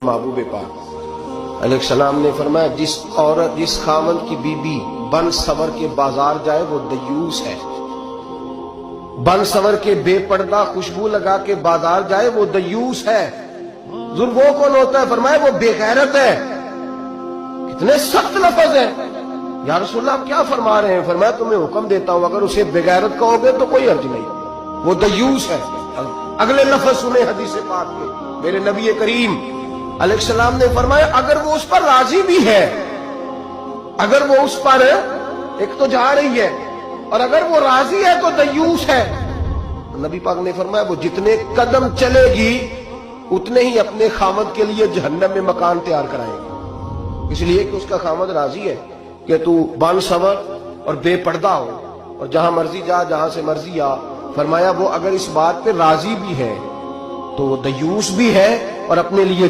محبوب پاک علیہ السلام نے فرمایا جس خاوند کی بیوی بن سور کے بازار جائے وہ دیوس ہے، بن سور کے بے پردہ خوشبو لگا کے بازار جائے وہ دیوس ہے۔ ظلم وہ کون ہوتا ہے؟ فرمایا وہ بے غیرت ہے۔ کتنے سخت لفظ ہیں۔ یا رسول اللہ آپ کیا فرما رہے ہیں؟ فرمایا تمہیں حکم دیتا ہوں اگر اسے بے غیرت کہو گے تو کوئی حرج نہیں، وہ دیوس ہے۔ اگلے لفظ سنیں حدیث پاک کے، میرے نبی کریم علیہ السلام نے فرمایا اگر وہ اس پر راضی بھی ہے، اگر وہ اس پر ایک تو جا رہی ہے اور اگر وہ راضی ہے تو دیوس ہے۔ نبی پاک نے فرمایا وہ جتنے قدم چلے گی اتنے ہی اپنے خامد کے لیے جہنم میں مکان تیار کرائے گی، اس لیے کہ اس کا خامد راضی ہے کہ تو بن سور اور بے پردہ ہو اور جہاں مرضی جا جہاں سے مرضی آ۔ فرمایا وہ اگر اس بات پہ راضی بھی ہے تو وہ دیوس بھی ہے اور اپنے لیے